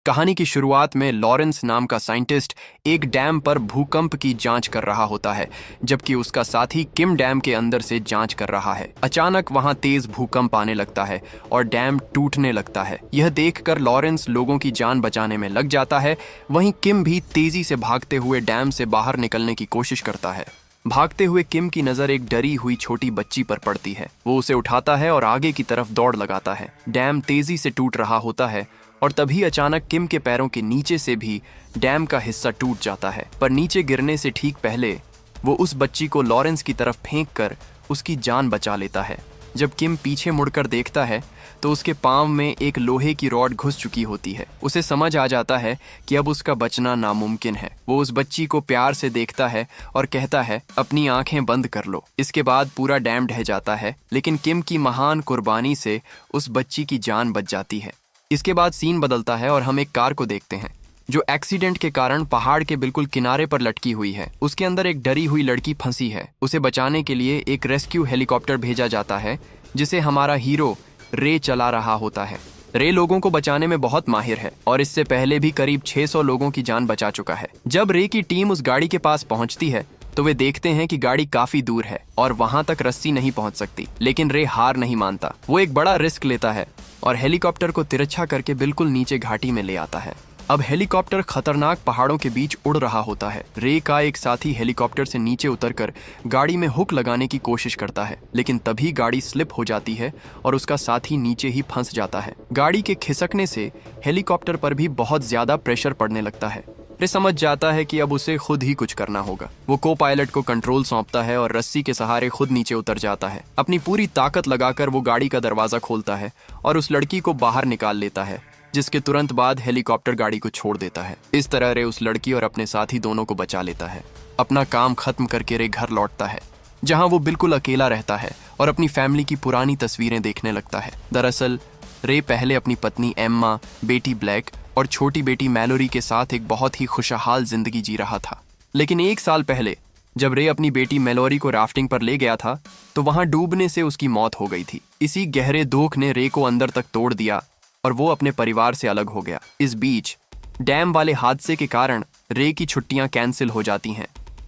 कहानी की शुरुआत में लॉरेंस नाम का साइंटिस्ट एक डैम पर भूकंप की जांच कर रहा होता है, जबकि उसका साथी किम डैम के अंदर से जांच कर रहा है। अचानक वहां तेज भूकंप आने लगता है और डैम टूटने लगता है। यह देखकर लॉरेंस लोगों की जान बचाने में लग जाता है। वहीं किम भी तेजी से भागते हुए डैम से बाहर निकलने की कोशिश करता है। भागते हुए किम की नजर एक डरी हुई छोटी बच्ची पर पड़ती है। वो उसे उठाता है और आगे की तरफ दौड़ लगाता है। डैम तेजी से टूट रहा होता है और तभी अचानक किम के पैरों के नीचे से भी डैम का हिस्सा टूट जाता है। पर नीचे गिरने से ठीक पहले वो उस बच्ची को लॉरेंस की तरफ फेंककर उसकी जान बचा लेता है। जब किम पीछे मुड़कर देखता है तो उसके पांव में एक लोहे की रॉड घुस चुकी होती है। उसे समझ आ जाता है कि अब उसका बचना नामुमकिन है। वो उस बच्ची को प्यार से देखता है और कहता है, अपनी आंखें बंद कर लो। इसके बाद पूरा डैम ढह जाता है, लेकिन किम की महान कुर्बानी से उस बच्ची की जान बच जाती है। इसके बाद सीन बदलता है और हम एक कार को देखते हैं जो एक्सीडेंट के कारण पहाड़ के बिल्कुल किनारे पर लटकी हुई है। उसके अंदर एक डरी हुई लड़की फंसी है। उसे बचाने के लिए एक रेस्क्यू हेलीकॉप्टर भेजा जाता है, जिसे हमारा हीरो रे चला रहा होता है। रे लोगों को बचाने में बहुत माहिर है और इससे पहले भी करीब 600 लोगों की जान बचा चुका है। जब रे की टीम उस गाड़ी के पास पहुंचती है तो वे देखते हैं कि गाड़ी काफी दूर है और वहां तक रस्सी नहीं पहुंच सकती। लेकिन रे हार नहीं मानता। वो एक बड़ा रिस्क लेता है और हेलीकॉप्टर को तिरछा करके बिल्कुल नीचे घाटी में ले आता है। अब हेलीकॉप्टर खतरनाक पहाड़ों के बीच उड़ रहा होता है। रे का एक साथी हेलीकॉप्टर से नीचे उतरकर गाड़ी में हुक लगाने की कोशिश करता है, लेकिन तभी गाड़ी स्लिप हो जाती है और उसका साथी नीचे ही फंस जाता है। गाड़ी के खिसकने से हेलीकॉप्टर पर भी बहुत ज्यादा प्रेशर पड़ने लगता है। रे समझ जाता है कि अब उसे खुद ही कुछ करना होगा। वो को पायलट को कंट्रोल सौंपता है और रस्सी के सहारे खुद नीचे उतर जाता है। अपनी पूरी ताकत लगाकर वो गाड़ी का दरवाजा खोलता है और उस लड़की को बाहर निकाल लेता है, जिसके तुरंत बाद हेलीकॉप्टर गाड़ी को छोड़ देता है। इस तरह रे उस लड़की और अपने साथी दोनों को बचा लेता है। अपना काम खत्म करके रे घर लौटता है, जहां वो बिल्कुल अकेला रहता है और अपनी फैमिली की पुरानी तस्वीरें देखने लगता है। दरअसल रे पहले अपनी पत्नी एम्मा, बेटी ब्लैक और छोटी बेटी मैलोरी के साथ एक बहुत ही खुशहाल जिंदगी जी रहा था। लेकिन 1 साल पहले जब रे अपनी बेटी मैलोरी को राफ्टिंग पर ले गया था तो वहां डूबने से उसकी मौत हो गई थी। इसी गहरे दुख ने रे को अंदर तक तोड़ दिया और वो अपने परिवार से अलग हो गया। इस बीच डैम वाले हादसे के कारण रे की छुट्टियां कैंसिल हो जाती हैं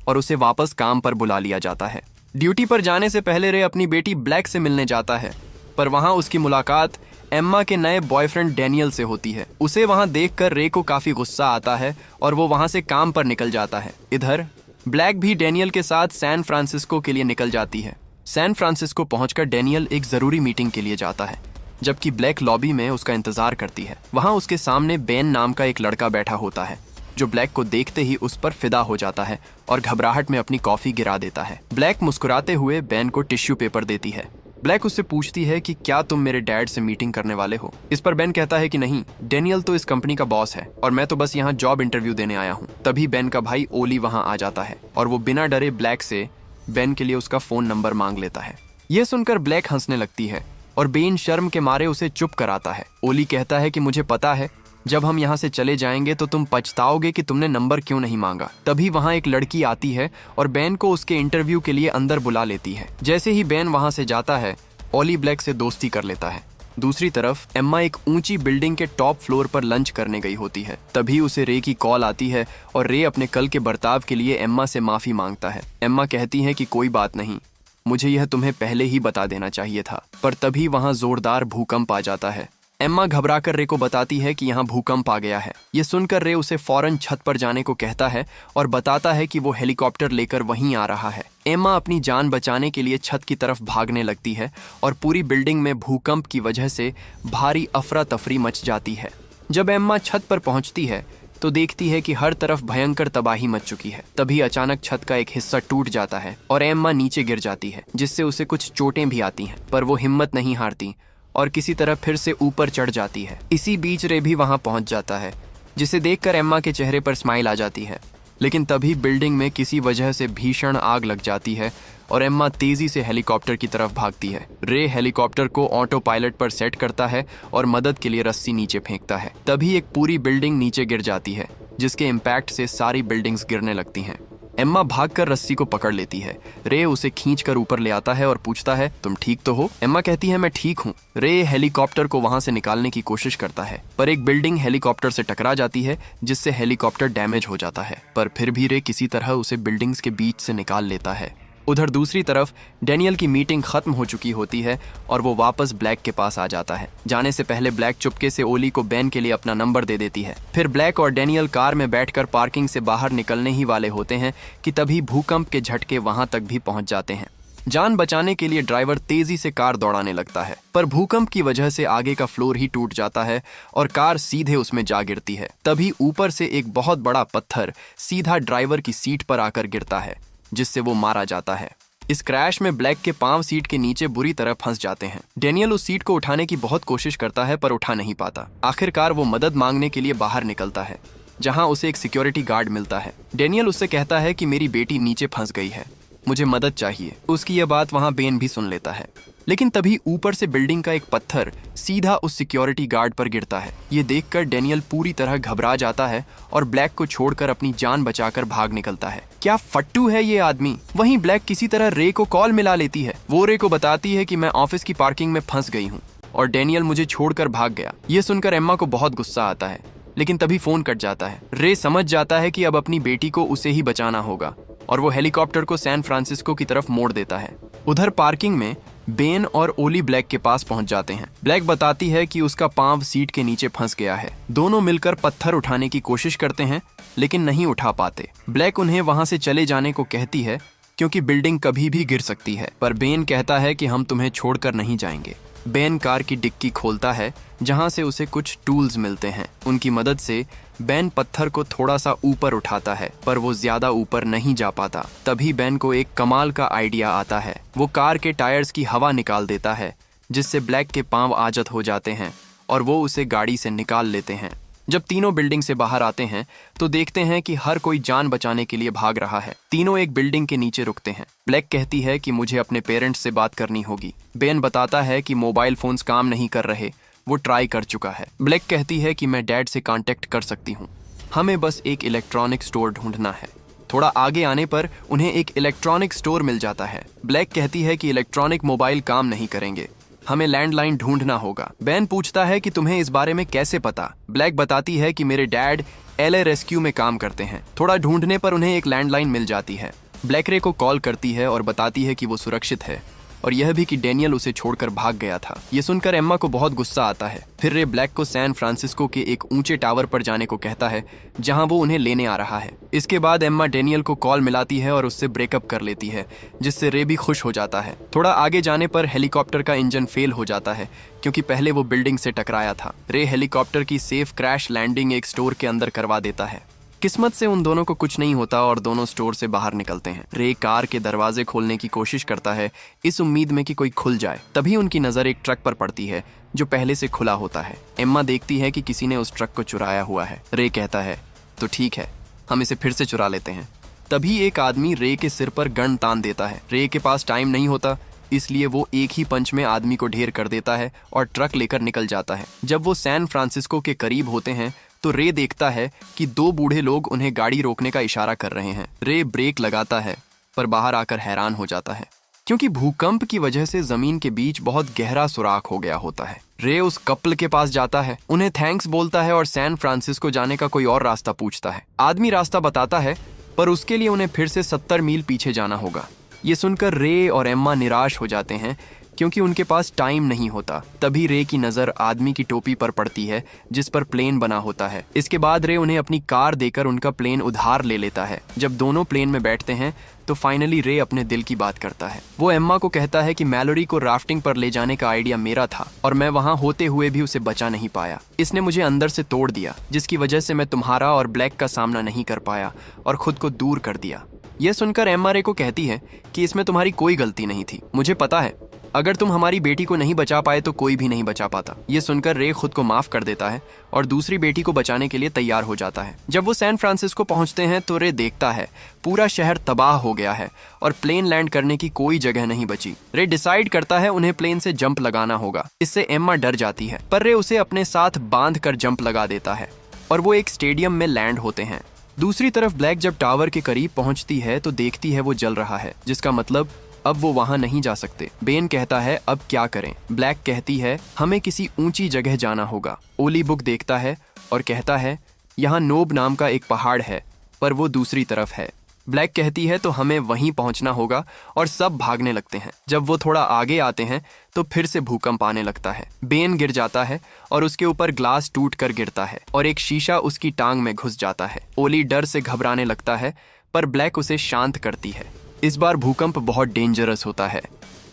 और उसे वापस काम पर बुला लिया जाता है। ड्यूटी पर जाने से पहले रे अपनी बेटी ब्लैक से मिलने जाता है, पर वहां उसकी मुलाकात एम्मा के नए बॉयफ्रेंड डैनियल से होती है। उसे वहां देखकर रे को काफी गुस्सा आता है और वो वहां से काम पर निकल जाता है। इधर ब्लैक भी डैनियल के साथ सैन फ्रांसिस्को के लिए निकल जाती है। सैन फ्रांसिस्को पहुंचकर डैनियल एक जरूरी मीटिंग के लिए जाता है, जबकि ब्लैक लॉबी में उसका इंतजार करती है। वहां उसके सामने बेन नाम का एक लड़का बैठा होता है, जो ब्लैक को देखते ही उस पर फिदा हो जाता है और घबराहट में अपनी कॉफी गिरा देता है। ब्लैक मुस्कुराते हुए बेन को टिश्यू पेपर देती है। ब्लैक उससे पूछती है कि क्या तुम मेरे डैड से मीटिंग करने वाले हो। इस पर बेन कहता है कि नहीं, डैनियल तो इस कंपनी का बॉस है और मैं तो बस यहाँ जॉब इंटरव्यू देने आया हूँ। तभी बेन का भाई ओली वहाँ आ जाता है और वो बिना डरे ब्लैक से बेन के लिए उसका फोन नंबर मांग लेता है। यह सुनकर ब्लैक हंसने लगती है और बेन शर्म के मारे उसे चुप कराता है। ओली कहता है कि मुझे पता है, जब हम यहाँ से चले जाएंगे तो तुम पछताओगे कि तुमने नंबर क्यों नहीं मांगा। तभी वहाँ एक लड़की आती है और बेन को उसके इंटरव्यू के लिए अंदर बुला लेती है। जैसे ही बेन वहाँ से जाता है, ओली ब्लैक से दोस्ती कर लेता है। दूसरी तरफ एम्मा एक ऊंची बिल्डिंग के टॉप फ्लोर पर लंच करने गई होती है। तभी उसे रे की कॉल आती है और रे अपने कल के बर्ताव के लिए एम्मा से माफी मांगता है। एम्मा कहती है कि कोई बात नहीं, मुझे यह तुम्हें पहले ही बता देना चाहिए था। पर तभी वहाँ जोरदार भूकंप आ जाता है। एम्मा घबराकर रे को बताती है कि यहाँ भूकंप आ गया है। ये सुनकर रे उसे फौरन छत पर जाने को कहता है और बताता है कि वो हेलीकॉप्टर लेकर वहीं आ रहा है। एम्मा अपनी जान बचाने के लिए छत की तरफ भागने लगती है और पूरी बिल्डिंग में भूकंप की वजह से भारी अफरा तफरी मच जाती है। जब एम्मा छत पर पहुंचती है तो देखती है कि हर तरफ भयंकर तबाही मच चुकी है। तभी अचानक छत का एक हिस्सा टूट जाता है और एम्मा नीचे गिर जाती है, जिससे उसे कुछ चोटें भी आती हैं। पर वो हिम्मत नहीं हारती और किसी तरह फिर से ऊपर चढ़ जाती है। इसी बीच रे भी वहां पहुंच जाता है, जिसे देखकर एम्मा के चेहरे पर स्माइल आ जाती है। लेकिन तभी बिल्डिंग में किसी वजह से भीषण आग लग जाती है और एम्मा तेजी से हेलीकॉप्टर की तरफ भागती है। रे हेलीकॉप्टर को ऑटो पायलट पर सेट करता है और मदद के लिए रस्सी नीचे फेंकता है। तभी एक पूरी बिल्डिंग नीचे गिर जाती है, जिसके इम्पैक्ट से सारी बिल्डिंग्स गिरने लगती हैं। एम्मा भागकर रस्सी को पकड़ लेती है। रे उसे खींचकर ऊपर ले आता है और पूछता है, तुम ठीक तो हो? एम्मा कहती है, मैं ठीक हूँ। रे हेलीकॉप्टर को वहां से निकालने की कोशिश करता है, पर एक बिल्डिंग हेलीकॉप्टर से टकरा जाती है, जिससे हेलीकॉप्टर डैमेज हो जाता है। पर फिर भी रे किसी तरह उसे बिल्डिंग्स के बीच से निकाल लेता है। उधर दूसरी तरफ डैनियल की मीटिंग खत्म हो चुकी होती है और वो वापस ब्लैक के पास आ जाता है। जाने से पहले ब्लैक चुपके से ओली को बेन के लिए अपना नंबर दे देती है। फिर ब्लैक और डैनियल कार में बैठकर पार्किंग से बाहर निकलने ही वाले होते हैं कि तभी भूकंप के झटके वहां तक भी पहुंच जाते हैं। जान बचाने के लिए ड्राइवर तेजी से कार दौड़ाने लगता है, पर भूकंप की वजह से आगे का फ्लोर ही टूट जाता है और कार सीधे उसमें जा गिरती है। तभी ऊपर से एक बहुत बड़ा पत्थर सीधा ड्राइवर की सीट पर आकर गिरता है, जिससे वो मारा जाता है। इस क्रैश में ब्लैक के पांव सीट के नीचे बुरी तरह फंस जाते हैं। डैनियल उस सीट को उठाने की बहुत कोशिश करता है, पर उठा नहीं पाता। आखिरकार वो मदद मांगने के लिए बाहर निकलता है, जहां उसे एक सिक्योरिटी गार्ड मिलता है। डैनियल उससे कहता है कि मेरी बेटी नीचे फंस गई है, मुझे मदद चाहिए। उसकी यह बात वहां बेन भी सुन लेता है, लेकिन तभी ऊपर से बिल्डिंग का एक पत्थर सीधा उस सिक्योरिटी गार्ड पर गिरता है। ये देखकर डैनियल पूरी तरह घबरा जाता है और ब्लैक को छोड़कर अपनी जान बचाकर भाग निकलता है। क्या फट्टू है ये आदमी। वहीं ब्लैक किसी तरह रे को कॉल मिला लेती है। वो रे को बताती है कि मैं ऑफिस की पार्किंग में फंस गई हूँ और डैनियल मुझे छोड़कर भाग गया। ये सुनकर एम्मा को बहुत गुस्सा आता है, लेकिन तभी फोन कट जाता है। रे समझ जाता है कि अब अपनी बेटी को उसे ही बचाना होगा और वो हेलीकॉप्टर को सैन फ्रांसिस्को की तरफ मोड़ देता है। उधर पार्किंग में बेन और ओली ब्लैक के पास पहुंच जाते हैं। ब्लैक बताती है कि उसका पांव सीट के नीचे फंस गया है। दोनों मिलकर पत्थर उठाने की कोशिश करते हैं, लेकिन नहीं उठा पाते। ब्लैक उन्हें वहां से चले जाने को कहती है, क्योंकि बिल्डिंग कभी भी गिर सकती है, पर बेन कहता है कि हम तुम्हें छोड़कर नहीं जाएंगे। बेन कार की डिक्की खोलता है, जहां से उसे कुछ टूल्स मिलते हैं। उनकी मदद से बेन पत्थर को थोड़ा सा ऊपर उठाता है, पर वो ज्यादा ऊपर नहीं जा पाता। तभी बेन को एक कमाल का आइडिया आता है। वो कार के टायर्स की हवा निकाल देता है, जिससे ब्लैक के पांव आजत हो जाते हैं और वो उसे गाड़ी से निकाल लेते हैं। जब तीनों बिल्डिंग से बाहर आते हैं तो देखते हैं कि हर कोई जान बचाने के लिए भाग रहा है। तीनों एक बिल्डिंग के नीचे रुकते हैं। ब्लैक कहती है कि मुझे अपने पेरेंट्स से बात करनी होगी। बेन बताता है कि मोबाइल फोन्स काम नहीं कर रहे, वो ट्राई कर चुका है। ब्लैक कहती है कि मैं डैड से कांटेक्ट कर सकती हूँ, हमें बस एक इलेक्ट्रॉनिक स्टोर ढूंढना है। थोड़ा आगे आने पर उन्हें एक इलेक्ट्रॉनिक स्टोर मिल जाता है। ब्लैक कहती है कि इलेक्ट्रॉनिक मोबाइल काम नहीं करेंगे, हमें लैंडलाइन ढूंढना होगा। बेन पूछता है कि तुम्हें इस बारे में कैसे पता। ब्लैक बताती है कि मेरे डैड LA रेस्क्यू में काम करते हैं। थोड़ा ढूंढने पर उन्हें एक लैंडलाइन मिल जाती है। ब्लैक रे को कॉल करती है और बताती है कि वो सुरक्षित है और यह भी कि डैनियल उसे छोड़कर भाग गया था। ये सुनकर एम्मा को बहुत गुस्सा आता है। फिर रे ब्लैक को सैन फ्रांसिस्को के एक ऊंचे टावर पर जाने को कहता है, जहां वो उन्हें लेने आ रहा है। इसके बाद एम्मा डैनियल को कॉल मिलाती है और उससे ब्रेकअप कर लेती है, जिससे रे भी खुश हो जाता है। थोड़ा आगे जाने पर हेलीकॉप्टर का इंजन फेल हो जाता है, क्योंकि पहले वो बिल्डिंग से टकराया था। रे हेलीकॉप्टर की सेफ क्रैश लैंडिंग एक स्टोर के अंदर करवा देता है। किस्मत से उन दोनों को कुछ नहीं होता और दोनों स्टोर से बाहर निकलते हैं। रे कार के दरवाजे खोलने की कोशिश करता है, इस उम्मीद में कि कोई खुल जाए। तभी उनकी नजर एक ट्रक पर पड़ती है, जो पहले से खुला होता है। एम्मा देखती है कि किसी ने उस ट्रक को चुराया हुआ है। रे कहता है, तो ठीक है, हम इसे फिर से चुरा लेते हैं। तभी एक आदमी रे के सिर पर गन तान देता है। रे के पास टाइम नहीं होता, इसलिए वो एक ही पंच में आदमी को ढेर कर देता है और ट्रक लेकर निकल जाता है। जब वो सैन फ्रांसिस्को के करीब होते हैं तो रे देखता है कि दो बूढ़े लोग उन्हें गाड़ी रोकने का इशारा कर रहे हैं। रे ब्रेक लगाता है, पर बाहर आकर हैरान हो जाता है, क्योंकि भूकंप की वजह से जमीन के बीच बहुत गहरा सुराख हो गया होता है। रे उस कपल के पास जाता है, उन्हें थैंक्स बोलता है और सैन फ्रांसिस्को जाने का कोई और रास्ता पूछता है। आदमी रास्ता बताता है, पर उसके लिए उन्हें फिर से 70 मील पीछे जाना होगा। ये सुनकर रे और एम्मा निराश हो जाते हैं, क्योंकि उनके पास टाइम नहीं होता। तभी रे की नज़र आदमी की टोपी पर पड़ती है, जिस पर प्लेन बना होता है। इसके बाद रे उन्हें अपनी कार देकर उनका प्लेन उधार ले लेता है। जब दोनों प्लेन में बैठते हैं तो फाइनली रे अपने दिल की बात करता है। वो एम्मा को कहता है कि मैलोरी को राफ्टिंग पर ले जाने का आइडिया मेरा था और मैं वहां होते हुए भी उसे बचा नहीं पाया। इसने मुझे अंदर से तोड़ दिया, जिसकी वजह से मैं तुम्हारा और ब्लैक का सामना नहीं कर पाया और खुद को दूर कर दिया। यह सुनकर एम्मा रे को कहती है कि इसमें तुम्हारी कोई गलती नहीं थी। मुझे पता है, अगर तुम हमारी बेटी को नहीं बचा पाए तो कोई भी नहीं बचा पाता। ये सुनकर रे खुद को माफ कर देता है और दूसरी बेटी को बचाने के लिए तैयार हो जाता है। जब वो सैन फ्रांसिस्को पहुंचते हैं तो रे देखता है पूरा शहर तबाह हो गया है और प्लेन लैंड करने की कोई जगह नहीं बची। रे डिसाइड करता है उन्हें प्लेन से जंप लगाना होगा। इससे एम्मा डर जाती है, पर रे उसे अपने साथ बांध कर जंप लगा देता है और वो एक स्टेडियम में लैंड होते हैं। दूसरी तरफ ब्लैक जब टावर के करीब पहुंचती है तो देखती है वो जल रहा है, जिसका मतलब अब वो वहां नहीं जा सकते। बेन कहता है अब क्या करें। ब्लैक कहती है हमें किसी ऊंची जगह जाना होगा। ओली बुक देखता है और कहता है यहाँ नोब नाम का एक पहाड़ है, पर वो दूसरी तरफ है। ब्लैक कहती है तो हमें वहीं पहुंचना होगा और सब भागने लगते हैं। जब वो थोड़ा आगे आते हैं तो फिर से भूकंप आने लगता है। बेन गिर जाता है और उसके ऊपर ग्लास टूट कर गिरता है और एक शीशा उसकी टांग में घुस जाता है। ओली डर से घबराने लगता है, पर ब्लैक उसे शांत करती है। इस बार भूकंप बहुत डेंजरस होता है।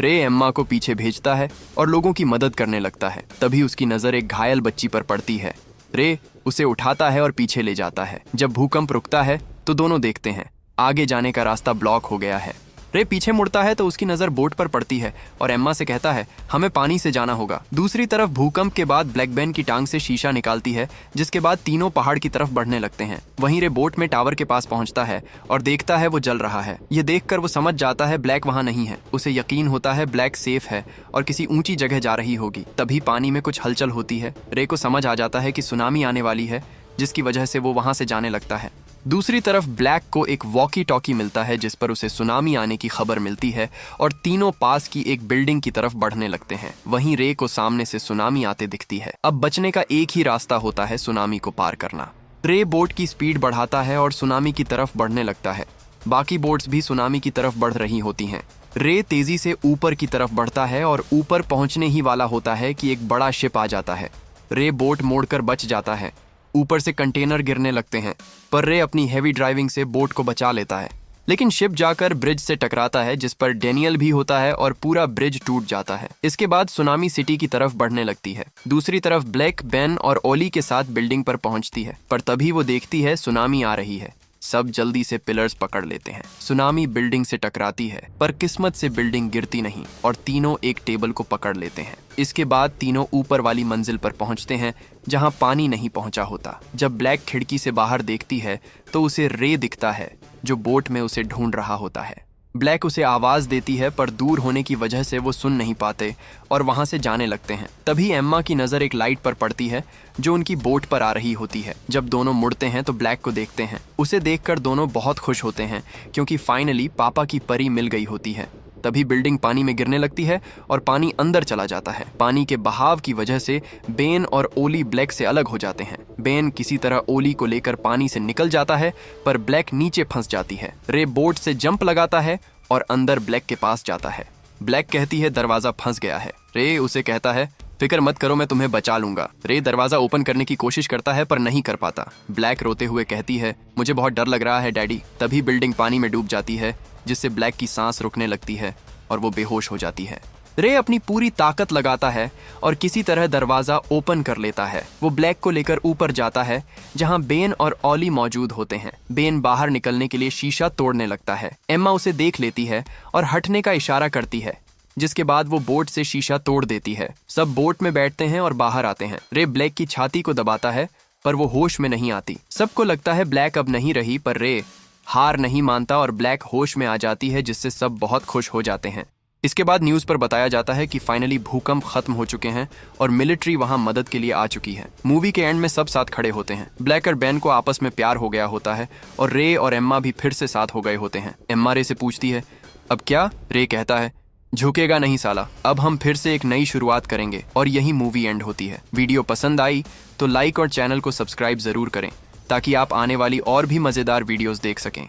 रे एम्मा को पीछे भेजता है और लोगों की मदद करने लगता है। तभी उसकी नजर एक घायल बच्ची पर पड़ती है। रे उसे उठाता है और पीछे ले जाता है। जब भूकंप रुकता है तो दोनों देखते हैं आगे जाने का रास्ता ब्लॉक हो गया है। रे पीछे मुड़ता है तो उसकी नजर बोट पर पड़ती है और एम्मा से कहता है हमें पानी से जाना होगा। दूसरी तरफ भूकंप के बाद ब्लैक बेन की टांग से शीशा निकालती है, जिसके बाद तीनों पहाड़ की तरफ बढ़ने लगते हैं। वहीं रे बोट में टावर के पास पहुंचता है और देखता है वो जल रहा है। ये देखकर वो समझ जाता है ब्लैक वहां नहीं है। उसे यकीन होता है ब्लैक सेफ है और किसी ऊंची जगह जा रही होगी। तभी पानी में कुछ हलचल होती है। रे को समझ आ जाता है कि सुनामी आने वाली है, जिसकी वजह से वो वहां से जाने लगता है। दूसरी तरफ ब्लैक को एक वॉकी टॉकी मिलता है जिस पर उसे सुनामी आने की खबर मिलती है और तीनों पास की एक बिल्डिंग की तरफ बढ़ने लगते हैं। वहीं रे को सामने से सुनामी आते दिखती है। अब बचने का एक ही रास्ता होता है, सुनामी को पार करना। रे बोट की स्पीड बढ़ाता है और सुनामी की तरफ बढ़ने लगता है। बाकी बोट्स भी सुनामी की तरफ बढ़ रही होती हैं। रे तेजी से ऊपर की तरफ बढ़ता है और ऊपर पहुंचने ही वाला होता है कि एक बड़ा शिप आ जाता है। रे बोट मोड़कर बच जाता है। ऊपर से कंटेनर गिरने लगते हैं, पर रे अपनी हेवी ड्राइविंग से बोट को बचा लेता है। लेकिन शिप जाकर ब्रिज से टकराता है, जिस पर डेनियल भी होता है और पूरा ब्रिज टूट जाता है। इसके बाद सुनामी सिटी की तरफ बढ़ने लगती है। दूसरी तरफ ब्लैक बेन और ओली के साथ बिल्डिंग पर पहुंचती है, पर तभी वो देखती है सुनामी आ रही है। सब जल्दी से पिलर्स पकड़ लेते हैं। सुनामी बिल्डिंग से टकराती है, पर किस्मत से बिल्डिंग गिरती नहीं और तीनों एक टेबल को पकड़ लेते हैं। इसके बाद तीनों ऊपर वाली मंजिल पर पहुंचते हैं जहां पानी नहीं पहुंचा होता। जब ब्लैक खिड़की से बाहर देखती है तो उसे रे दिखता है जो बोट में उसे ढूंढ रहा होता है। ब्लैक उसे आवाज देती है, पर दूर होने की वजह से वो सुन नहीं पाते और वहां से जाने लगते हैं। तभी एम्मा की नजर एक लाइट पर पड़ती है जो उनकी बोट पर आ रही होती है। जब दोनों मुड़ते हैं तो ब्लैक को देखते हैं। उसे देखकर दोनों बहुत खुश होते हैं क्योंकि फाइनली पापा की परी मिल गई होती है। तभी बिल्डिंग पानी में गिरने लगती है और पानी अंदर चला जाता है। पानी के बहाव की वजह से बेन और ओली ब्लैक से अलग हो जाते हैं। बेन किसी तरह ओली को लेकर पानी से निकल जाता है, पर ब्लैक नीचे फंस जाती है। रे बोट से जंप लगाता है और अंदर ब्लैक के पास जाता है। ब्लैक कहती है दरवाजा फंस गया है। रे उसे कहता है फिक्र मत करो, मैं तुम्हें बचा लूंगा। रे दरवाजा ओपन करने की कोशिश करता है पर नहीं कर पाता। ब्लैक रोते हुए कहती है मुझे बहुत डर लग रहा है डैडी। तभी बिल्डिंग पानी में डूब जाती है, जिससे ब्लैक की सांस रुकने लगती है और वो बेहोश हो जाती है। रे अपनी पूरी ताकत लगाता है और किसी तरह दरवाजा ओपन कर लेता है। वो ब्लैक को लेकर ऊपर जाता है जहां बेन और ओली मौजूद होते हैं। बेन बाहर निकलने के लिए शीशा तोड़ने लगता है। एम्मा उसे देख लेती है और हटने का इशारा करती है, जिसके बाद वो बोट से शीशा तोड़ देती है। सब बोट में बैठते हैं और बाहर आते हैं। रे ब्लैक की छाती को दबाता है, पर वो होश में नहीं आती। सबको लगता है ब्लैक अब नहीं रही, पर रे हार नहीं मानता और ब्लैक होश में आ जाती है, जिससे सब बहुत खुश हो जाते हैं। इसके बाद न्यूज़ पर बताया जाता है कि फाइनली भूकंप खत्म हो चुके हैं और मिलिट्री वहां मदद के लिए आ चुकी है। मूवी के एंड में सब साथ खड़े होते हैं। ब्लैक और बेन को आपस में प्यार हो गया होता है और रे और एम्मा भी फिर से साथ हो गए होते हैं। एम्मा रे से पूछती है अब क्या? रे कहता है झुकेगा नहीं साला, अब हम फिर से एक नई शुरुआत करेंगे। और यही मूवी एंड होती है। वीडियो पसंद आई तो लाइक और चैनल को सब्सक्राइब जरूर करें ताकि आप आने वाली और भी मज़ेदार वीडियोस देख सकें।